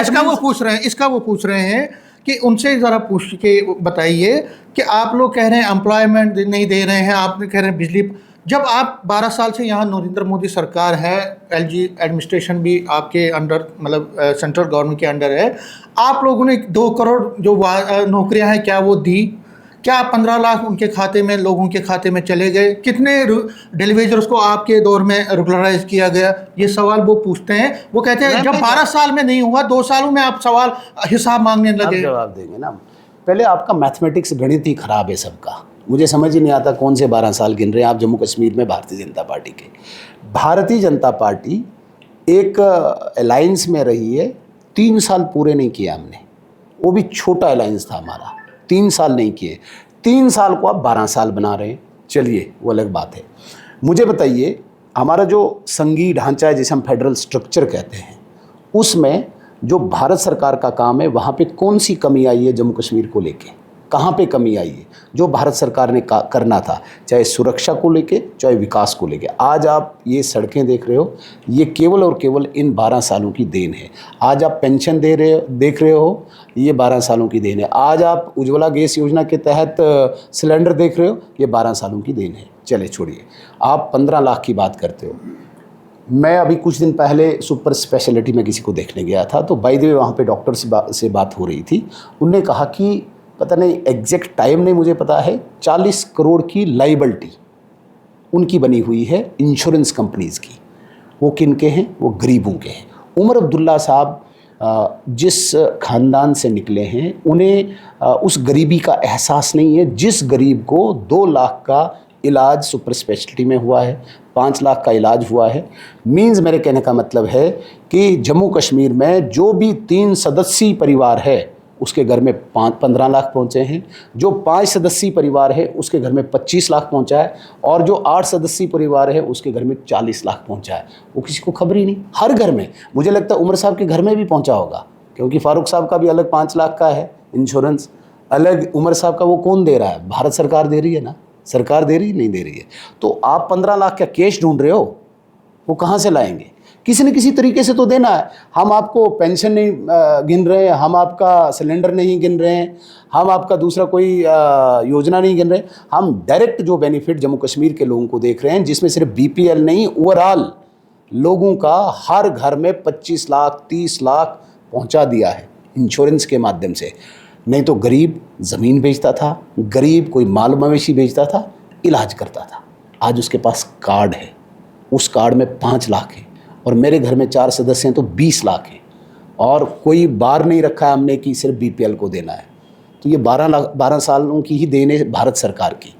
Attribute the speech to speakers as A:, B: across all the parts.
A: इसका वो पूछ रहे हैं कि उनसे ज़रा पूछ के बताइए कि आप लोग कह रहे हैं एम्प्लॉयमेंट नहीं दे रहे हैं, आप कह रहे हैं बिजली, जब आप 12 साल से यहाँ नरेंद्र मोदी सरकार है, एलजी एडमिनिस्ट्रेशन भी आपके अंडर, मतलब सेंट्रल गवर्नमेंट के अंडर है, आप लोगों ने 2 करोड़ जो नौकरियां हैं क्या वो दी? क्या 15 लाख उनके खाते में, लोगों के खाते में चले गए? कितने डेलीवेजर्स को आपके दौर में रेगुलराइज किया गया? ये सवाल वो पूछते हैं। वो कहते हैं जब 12 साल में नहीं हुआ, 2 सालों में आप सवाल हिसाब मांगने लगे।
B: जवाब देंगे ना। पहले आपका मैथमेटिक्स गणित ही खराब है सबका। मुझे समझ ही नहीं आता कौन से 12 साल गिन रहे हैं आप जम्मू कश्मीर में भारतीय जनता पार्टी के। भारतीय जनता पार्टी एक अलायंस में रही है, 3 साल पूरे नहीं किए हमने, वो भी छोटा अलायंस था हमारा, 3 साल नहीं किए। 3 साल को आप 12 साल बना रहे हैं, चलिए वो अलग बात है। मुझे बताइए, हमारा जो संघीय ढांचा है जिसे हम फेडरल स्ट्रक्चर कहते हैं, उसमें जो भारत सरकार का काम है वहाँ पे कौन सी कमी आई है जम्मू कश्मीर को लेके? कहाँ पे कमी आई है जो भारत सरकार ने करना था, चाहे सुरक्षा को लेके चाहे विकास को लेके? आज आप ये सड़कें देख रहे हो, ये केवल और केवल इन 12 सालों की देन है। आज आप पेंशन देख रहे हो, ये 12 सालों की देन है। आज आप उज्ज्वला गैस योजना के तहत सिलेंडर देख रहे हो, ये 12 सालों की देन है। चले छोड़िए, आप 15 लाख की बात करते हो। मैं अभी कुछ दिन पहले सुपर स्पेशलिटी में किसी को देखने गया था, तो बाय द वे वहाँ पे डॉक्टर से बात हो रही थी। उनने कहा कि पता नहीं, एग्जैक्ट टाइम नहीं मुझे पता है, 40 करोड़ की लाइबिलिटी उनकी बनी हुई है इंश्योरेंस कंपनीज़ की। वो किन के हैं? वो गरीबों के हैं। उमर अब्दुल्ला साहब जिस ख़ानदान से निकले हैं, उन्हें उस गरीबी का एहसास नहीं है जिस गरीब को 2 लाख का इलाज सुपर स्पेशलिटी में हुआ है, 5 लाख का इलाज हुआ है। मीन्स मेरे कहने का मतलब है कि जम्मू कश्मीर में जो भी 3 सदस्यीय परिवार है उसके घर में 15 लाख पहुँचे हैं, जो 5 सदस्यीय परिवार है उसके घर में 25 लाख पहुँचा है, और जो 8 सदस्यीय परिवार है उसके घर में 40 लाख पहुँचा है। वो किसी को खबर ही नहीं। हर घर में, मुझे लगता है उमर साहब के घर में भी पहुँचा होगा, क्योंकि फारूक साहब का भी अलग 5 लाख का है इंश्योरेंस, अलग उमर साहब का। वो कौन दे रहा है? भारत सरकार दे रही है ना। सरकार दे रही नहीं दे रही है? तो आप 15 लाख का कैश ढूंढ रहे हो, वो कहाँ से लाएंगे? किसी न किसी तरीके से तो देना है। हम आपको पेंशन नहीं गिन रहे हैं, हम आपका सिलेंडर नहीं गिन रहे हैं, हम आपका दूसरा कोई योजना नहीं गिन रहे। हम डायरेक्ट जो बेनिफिट जम्मू कश्मीर के लोगों को देख रहे हैं, जिसमें सिर्फ बीपीएल नहीं, ओवरऑल लोगों का हर घर में 25 लाख 30 लाख पहुंचा दिया है इंश्योरेंस के माध्यम से। नहीं तो गरीब ज़मीन बेचता था, गरीब कोई माल मवेशी बेचता था, इलाज करता था। आज उसके पास कार्ड है, उस कार्ड में 5 लाख है, और मेरे घर में 4 सदस्य हैं तो 20 लाख हैं, और कोई बार नहीं रखा है हमने कि सिर्फ बीपीएल को देना है। तो ये 12 सालों की ही देन है भारत सरकार की।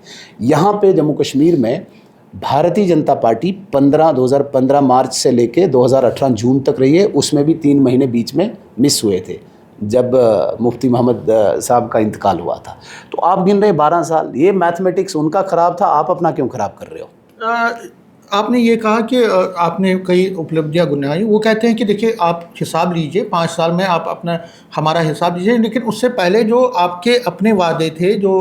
B: यहाँ पे जम्मू कश्मीर में भारतीय जनता पार्टी 2015 मार्च से लेके 2018 जून तक रही है। उसमें भी 3 महीने बीच में मिस हुए थे जब मुफ्ती मोहम्मद साहब का इंतकाल हुआ था। तो आप गिन रहे 12 साल, ये मैथमेटिक्स उनका ख़राब था, आप अपना क्यों ख़राब कर रहे हो?
A: आपने ये कहा कि आपने कई उपलब्धियां गिनाई। वो कहते हैं कि देखिए आप हिसाब लीजिए, 5 साल में आप अपना हमारा हिसाब लीजिए, लेकिन उससे पहले जो आपके अपने वादे थे जो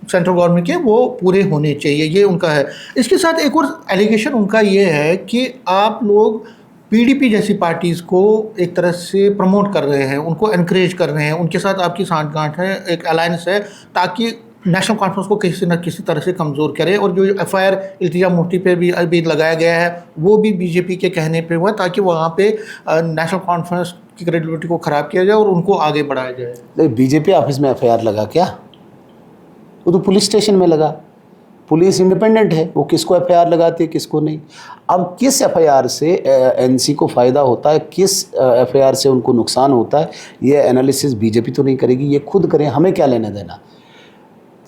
A: सेंट्रल गवर्नमेंट के, वो पूरे होने चाहिए, ये उनका है। इसके साथ एक और एलिगेशन उनका ये है कि आप लोग पीडीपी जैसी पार्टीज़ को एक तरह से प्रमोट कर रहे हैं, उनको एनकरेज कर रहे हैं, उनके साथ आपकी सांठगांठ है, एक अलायंस है, ताकि नेशनल कॉन्फ्रेंस को किसी न किसी तरह से कमज़ोर करे। और जो एफआईआर इल्तिजा मुफ्ती पे भी अभी लगाया गया है, वो भी बीजेपी के कहने पे हुआ, ताकि वहाँ पे नेशनल कॉन्फ्रेंस की क्रेडिबिलिटी को ख़राब किया जाए और उनको आगे बढ़ाया जाए।
B: नहीं, बीजेपी ऑफिस में एफआईआर लगा क्या? वो तो पुलिस स्टेशन में लगा। पुलिस इंडिपेंडेंट है, वो किसको एफआईआर लगाती है, किसको नहीं। अब किस एफआईआर से एनसी को फ़ायदा होता है, किस एफआईआर से उनको नुकसान होता है, ये एनालिसिस बीजेपी तो नहीं करेगी, ये खुद करें, हमें क्या लेना देना।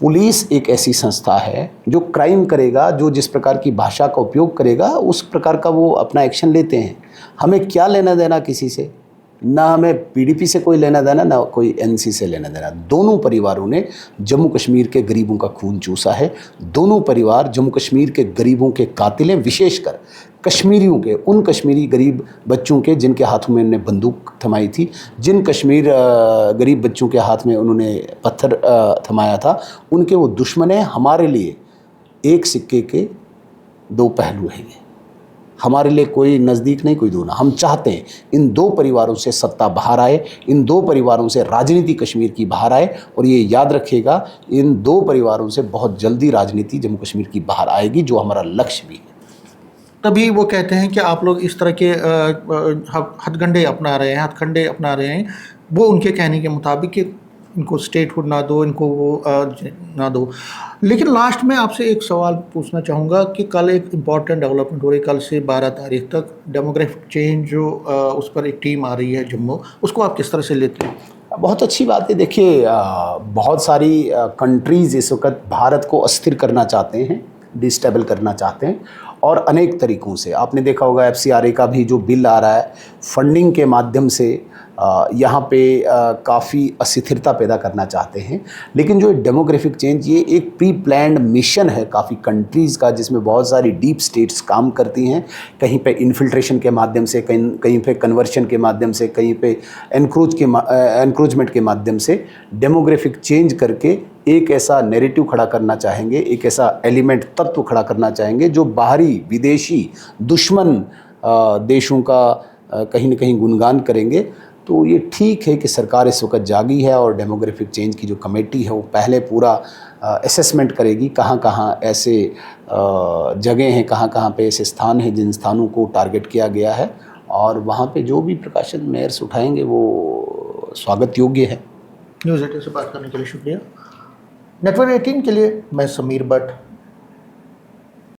B: पुलिस एक ऐसी संस्था है जो क्राइम करेगा, जो जिस प्रकार की भाषा का उपयोग करेगा उस प्रकार का वो अपना एक्शन लेते हैं। हमें क्या लेना देना किसी से? ना हमें पीडीपी से कोई लेना देना, ना कोई एनसी से लेना देना। दोनों परिवारों ने जम्मू कश्मीर के गरीबों का खून चूसा है। दोनों परिवार जम्मू कश्मीर के गरीबों के कातिल हैं, विशेषकर कश्मीरियों के, उन कश्मीरी गरीब बच्चों के जिनके हाथों में उन्होंने बंदूक थमाई थी, जिन कश्मीर गरीब बच्चों के हाथ में उन्होंने पत्थर थमाया था, उनके वो दुश्मन हैं। हमारे लिए एक सिक्के के 2 पहलू हैं। हमारे लिए कोई नज़दीक नहीं, कोई दूर ना। हम चाहते हैं इन दो परिवारों से सत्ता बाहर आए, इन दो परिवारों से राजनीति कश्मीर की बाहर आए, और ये याद रखिएगा इन दो परिवारों से बहुत जल्दी राजनीति जम्मू कश्मीर की बाहर आएगी, जो हमारा लक्ष्य भी है।
A: तभी वो कहते हैं कि आप लोग इस तरह के हथकंडे अपना रहे हैं, हथकंडे अपना रहे हैं, वो उनके कहने के मुताबिक कि इनको स्टेटहुड ना दो, इनको वो ना दो। लेकिन लास्ट में आपसे एक सवाल पूछना चाहूँगा कि कल एक इम्पॉर्टेंट डेवलपमेंट हो रही है, कल से 12 तारीख तक डेमोग्राफिक चेंज जो उस पर एक टीम आ रही है जम्मू, उसको आप किस तरह से लेते हैं?
B: बहुत अच्छी बात है। देखिए, बहुत सारी कंट्रीज़ इस वक्त भारत को अस्थिर करना चाहते हैं, डिस्टेबल करना चाहते हैं, और अनेक तरीक़ों से। आपने देखा होगा FCRA का भी जो बिल आ रहा है, फंडिंग के माध्यम से यहाँ पे काफ़ी अस्थिरता पैदा करना चाहते हैं। लेकिन जो डेमोग्राफिक चेंज, ये एक प्री प्लान्ड मिशन है काफ़ी कंट्रीज़ का, जिसमें बहुत सारी डीप स्टेट्स काम करती हैं। कहीं पे इन्फिल्ट्रेशन के माध्यम से, कहीं पे कन्वर्शन के माध्यम से, कहीं पे एनक्रोचमेंट के माध्यम से डेमोग्राफिक चेंज करके एक ऐसा नैरेटिव खड़ा करना चाहेंगे, एक ऐसा एलिमेंट, तत्व खड़ा करना चाहेंगे जो बाहरी विदेशी दुश्मन देशों का कहीं न कहीं गुणगान करेंगे। तो ये ठीक है कि सरकार इस वक्त जागी है, और डेमोग्राफिक चेंज की जो कमेटी है वो पहले पूरा असेसमेंट करेगी, कहाँ कहाँ ऐसे जगह हैं, कहाँ कहाँ पे ऐसे स्थान हैं जिन स्थानों को टारगेट किया गया है, और वहाँ पे जो भी प्रिकॉशन मेयर्स उठाएंगे वो स्वागत योग्य है।
A: न्यूज़ 18 से बात करने के लिए शुक्रिया। नेटवर्क 18 के लिए मैं समीर भट्ट।